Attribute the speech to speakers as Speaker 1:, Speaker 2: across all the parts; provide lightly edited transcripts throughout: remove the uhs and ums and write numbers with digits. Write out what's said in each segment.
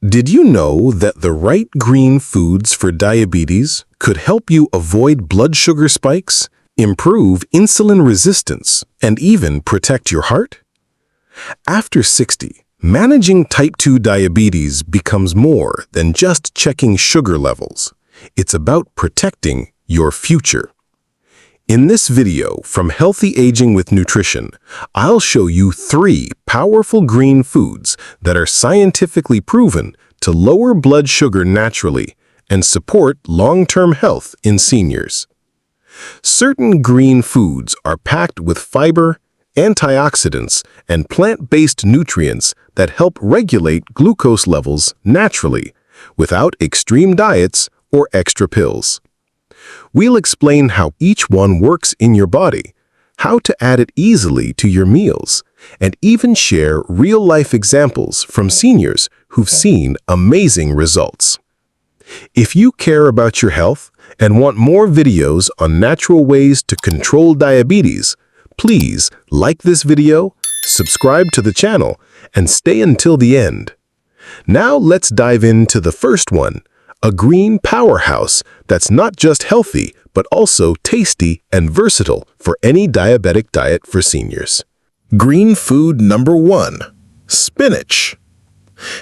Speaker 1: Did you know that the right green foods for diabetes could help you avoid blood sugar spikes, improve insulin resistance, and even protect your heart? After 60, managing type 2 diabetes becomes more than just checking sugar levels. It's about protecting your future. In this video from Healthy Aging with Nutrition, I'll show you 3 powerful green foods that are scientifically proven to lower blood sugar naturally and support long-term health in seniors. Certain green foods are packed with fiber, antioxidants, and plant-based nutrients that help regulate glucose levels naturally, without extreme diets or extra pills. We'll explain how each one works in your body, how to add it easily to your meals, and even share real-life examples from seniors who've seen amazing results. If you care about your health and want more videos on natural ways to control diabetes, please like this video, subscribe to the channel, and stay until the end. Now let's dive into the first one, a green powerhouse that's not just healthy, but also tasty and versatile for any diabetic diet for seniors. Green food number 1, spinach.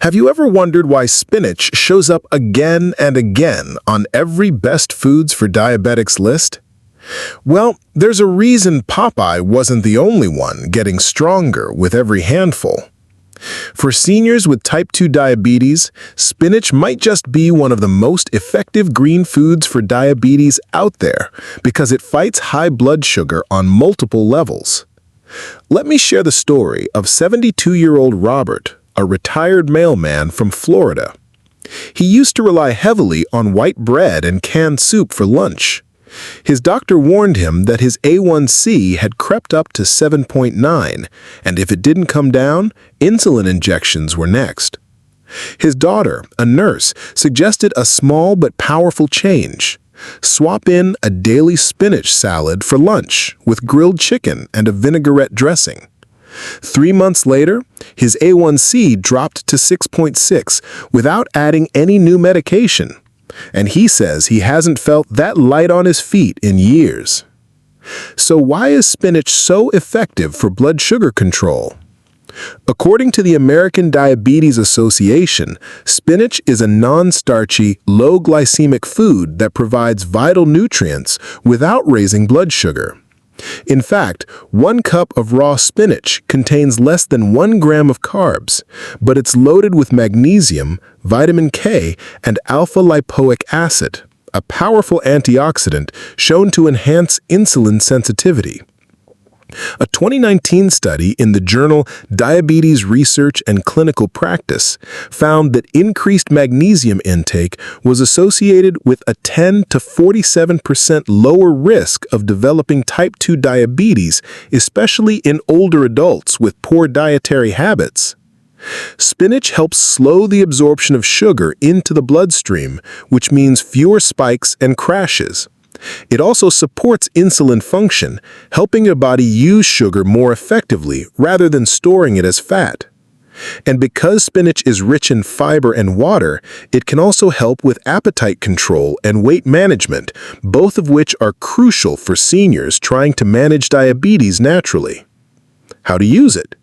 Speaker 1: Have you ever wondered why spinach shows up again and again on every best foods for diabetics list? Well, there's a reason Popeye wasn't the only one getting stronger with every handful. For seniors with type 2 diabetes, spinach might just be one of the most effective green foods for diabetes out there because it fights high blood sugar on multiple levels. Let me share the story of 72-year-old Robert, a retired mailman from Florida. He used to rely heavily on white bread and canned soup for lunch. His doctor warned him that his A1C had crept up to 7.9, and if it didn't come down, insulin injections were next. His daughter, a nurse, suggested a small but powerful change. Swap in a daily spinach salad for lunch with grilled chicken and a vinaigrette dressing. 3 months later, his A1C dropped to 6.6 without adding any new medication. And he says he hasn't felt that light on his feet in years. So why is spinach so effective for blood sugar control? According to the American Diabetes Association, spinach is a non-starchy, low-glycemic food that provides vital nutrients without raising blood sugar. In fact, 1 cup of raw spinach contains less than 1 gram of carbs, but it's loaded with magnesium, vitamin K, and alpha-lipoic acid, a powerful antioxidant shown to enhance insulin sensitivity. A 2019 study in the journal Diabetes Research and Clinical Practice found that increased magnesium intake was associated with a 10 to 47% lower risk of developing type 2 diabetes, especially in older adults with poor dietary habits. Spinach helps slow the absorption of sugar into the bloodstream, which means fewer spikes and crashes. It also supports insulin function, helping your body use sugar more effectively rather than storing it as fat. And because spinach is rich in fiber and water, it can also help with appetite control and weight management, both of which are crucial for seniors trying to manage diabetes naturally. How to use it?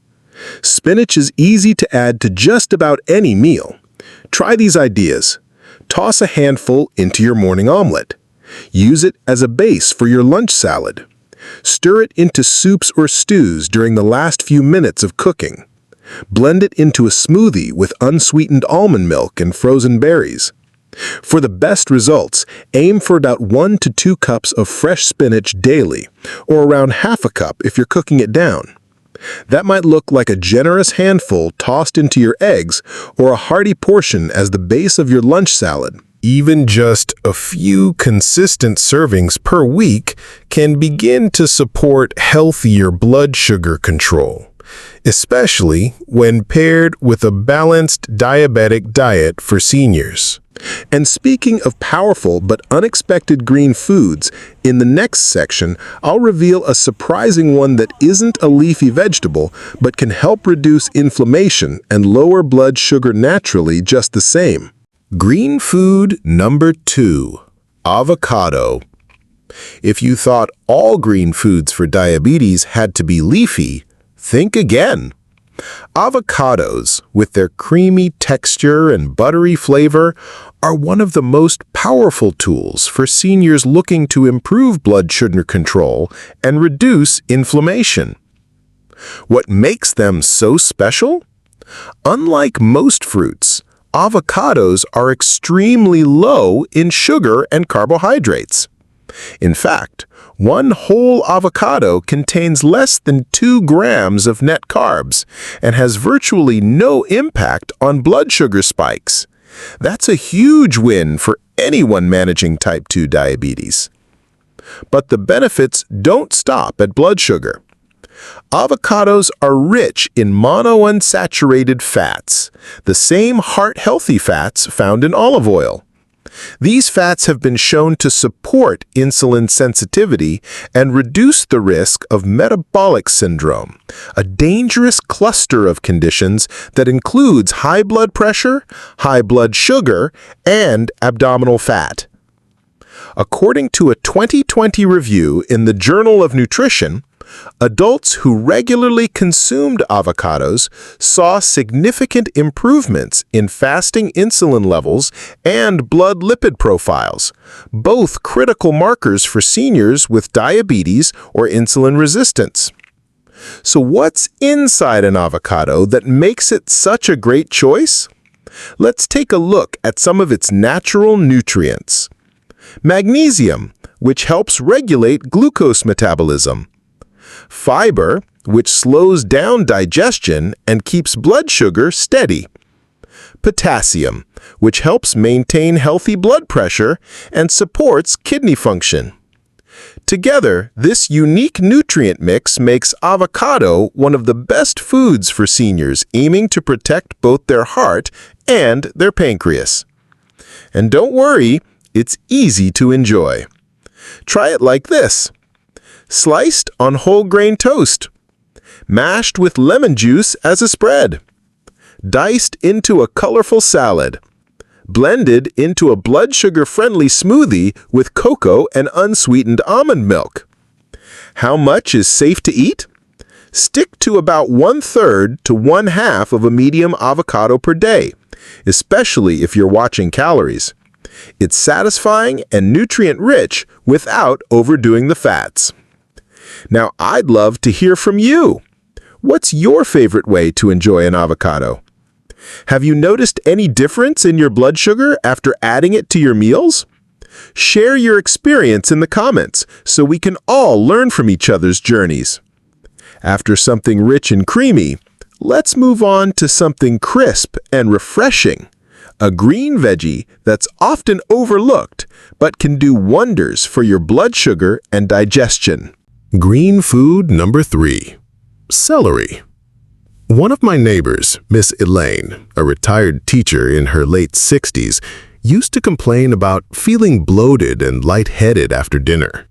Speaker 1: Spinach is easy to add to just about any meal. Try these ideas. Toss a handful into your morning omelet. Use it as a base for your lunch salad. Stir it into soups or stews during the last few minutes of cooking. Blend it into a smoothie with unsweetened almond milk and frozen berries. For the best results, aim for about 1 to 2 cups of fresh spinach daily, or around half a cup if you're cooking it down. That might look like a generous handful tossed into your eggs or a hearty portion as the base of your lunch salad. Even just a few consistent servings per week can begin to support healthier blood sugar control. especially when paired with a balanced diabetic diet for seniors. And speaking of powerful but unexpected green foods, in the next section, I'll reveal a surprising one that isn't a leafy vegetable, but can help reduce inflammation and lower blood sugar naturally just the same. Green food number 2, avocado. If you thought all green foods for diabetes had to be leafy, think again. Avocados, with their creamy texture and buttery flavor, are one of the most powerful tools for seniors looking to improve blood sugar control and reduce inflammation. What makes them so special? Unlike most fruits, avocados are extremely low in sugar and carbohydrates. In fact, one whole avocado contains less than 2 grams of net carbs and has virtually no impact on blood sugar spikes. That's a huge win for anyone managing type 2 diabetes. But the benefits don't stop at blood sugar. Avocados are rich in monounsaturated fats, the same heart-healthy fats found in olive oil. These fats have been shown to support insulin sensitivity and reduce the risk of metabolic syndrome, a dangerous cluster of conditions that includes high blood pressure, high blood sugar, and abdominal fat. According to a 2020 review in the Journal of Nutrition, adults who regularly consumed avocados saw significant improvements in fasting insulin levels and blood lipid profiles, both critical markers for seniors with diabetes or insulin resistance. So what's inside an avocado that makes it such a great choice? Let's take a look at some of its natural nutrients. Magnesium, which helps regulate glucose metabolism. Fiber, which slows down digestion and keeps blood sugar steady. Potassium, which helps maintain healthy blood pressure and supports kidney function. Together, this unique nutrient mix makes avocado one of the best foods for seniors aiming to protect both their heart and their pancreas. And don't worry, it's easy to enjoy. Try it like this. Sliced on whole grain toast, mashed with lemon juice as a spread, diced into a colorful salad, blended into a blood sugar-friendly smoothie with cocoa and unsweetened almond milk. How much is safe to eat? Stick to about 1/3 to 1/2 of a medium avocado per day, especially if you're watching calories. It's satisfying and nutrient-rich without overdoing the fats. Now, I'd love to hear from you. What's your favorite way to enjoy an avocado? Have you noticed any difference in your blood sugar after adding it to your meals? Share your experience in the comments so we can all learn from each other's journeys. After something rich and creamy, let's move on to something crisp and refreshing. A green veggie that's often overlooked but can do wonders for your blood sugar and digestion. Green food number 3, celery. One of my neighbors, Miss Elaine, a retired teacher in her late 60s, used to complain about feeling bloated and lightheaded after dinner.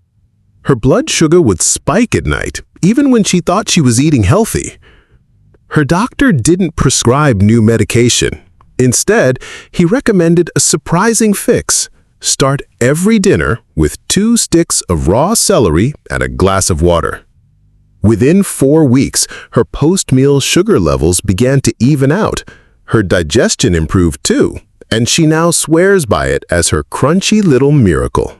Speaker 1: Her blood sugar would spike at night, even when she thought she was eating healthy. Her doctor didn't prescribe new medication. Instead, he recommended a surprising fix. Start every dinner with 2 sticks of raw celery and a glass of water. Within 4 weeks, her post-meal sugar levels began to even out. Her digestion improved too, and she now swears by it as her crunchy little miracle.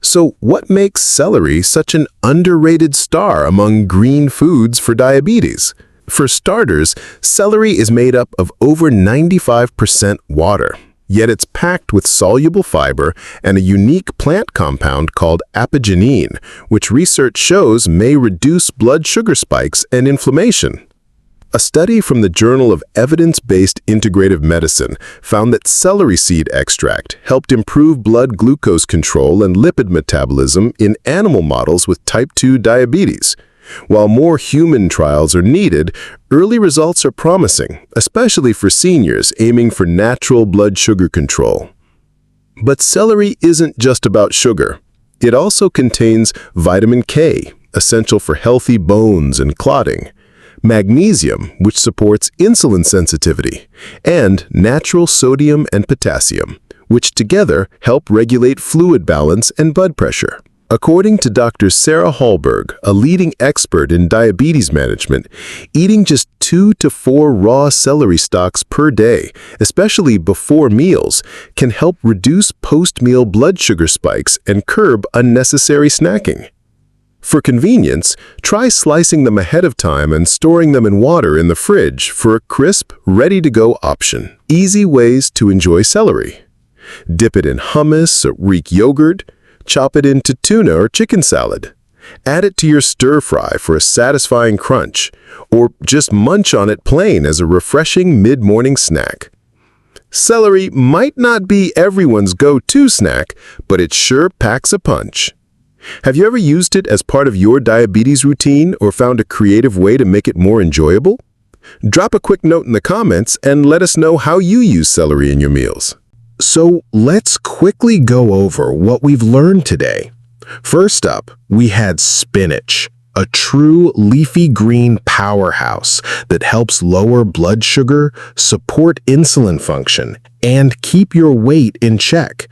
Speaker 1: So what makes celery such an underrated star among green foods for diabetes? For starters, celery is made up of over 95% water. Yet it's packed with soluble fiber and a unique plant compound called apigenin, which research shows may reduce blood sugar spikes and inflammation. A study from the Journal of Evidence-Based Integrative Medicine found that celery seed extract helped improve blood glucose control and lipid metabolism in animal models with type 2 diabetes.
Speaker 2: While more human trials are needed, early results are promising, especially for seniors aiming for natural blood sugar control. But celery isn't just about sugar. It also contains vitamin K, essential for healthy bones and clotting, magnesium, which supports insulin sensitivity, and natural sodium and potassium, which together help regulate fluid balance and blood pressure. According to Dr. Sarah Hallberg, a leading expert in diabetes management, eating just 2 to 4 raw celery stalks per day, especially before meals, can help reduce post-meal blood sugar spikes and curb unnecessary snacking. For convenience, try slicing them ahead of time and storing them in water in the fridge for a crisp, ready-to-go option. Easy ways to enjoy celery. Dip it in hummus or Greek yogurt. Chop it into tuna or chicken salad. Add it to your stir-fry for a satisfying crunch, or just munch on it plain as a refreshing mid-morning snack. Celery might not be everyone's go-to snack, but it sure packs a punch. Have you ever used it as part of your diabetes routine or found a creative way to make it more enjoyable? Drop a quick note in the comments and let us know how you use celery in your meals.
Speaker 1: So let's quickly go over what we've learned today. First up, we had spinach, a true leafy green powerhouse that helps lower blood sugar, support insulin function, and keep your weight in check.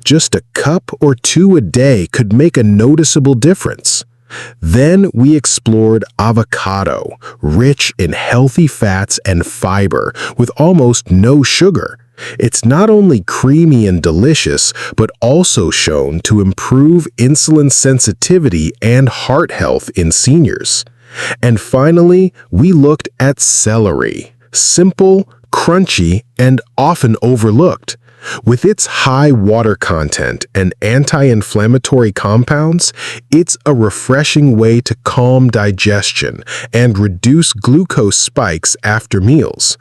Speaker 1: Just a cup or 2 a day could make a noticeable difference. Then we explored avocado, rich in healthy fats and fiber with almost no sugar. It's not only creamy and delicious, but also shown to improve insulin sensitivity and heart health in seniors. And finally, we looked at celery. Simple, crunchy, and often overlooked. With its high water content and anti-inflammatory compounds, it's a refreshing way to calm digestion and reduce glucose spikes after meals.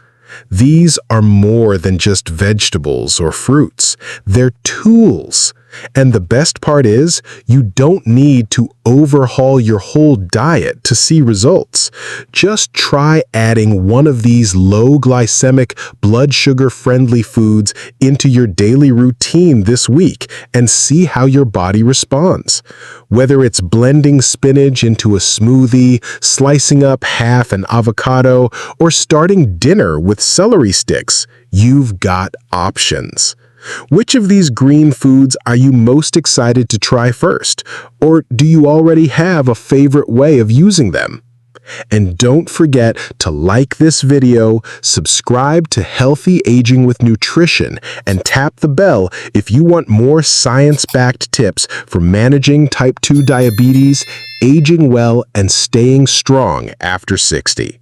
Speaker 1: These are more than just vegetables or fruits. They're tools. And the best part is, you don't need to overhaul your whole diet to see results. Just try adding one of these low glycemic, blood sugar-friendly foods into your daily routine this week and see how your body responds. Whether it's blending spinach into a smoothie, slicing up half an avocado, or starting dinner with celery sticks, you've got options. Which of these green foods are you most excited to try first? Or do you already have a favorite way of using them? And don't forget to like this video, subscribe to Healthy Aging with Nutrition, and tap the bell if you want more science-backed tips for managing type 2 diabetes, aging well, and staying strong after 60.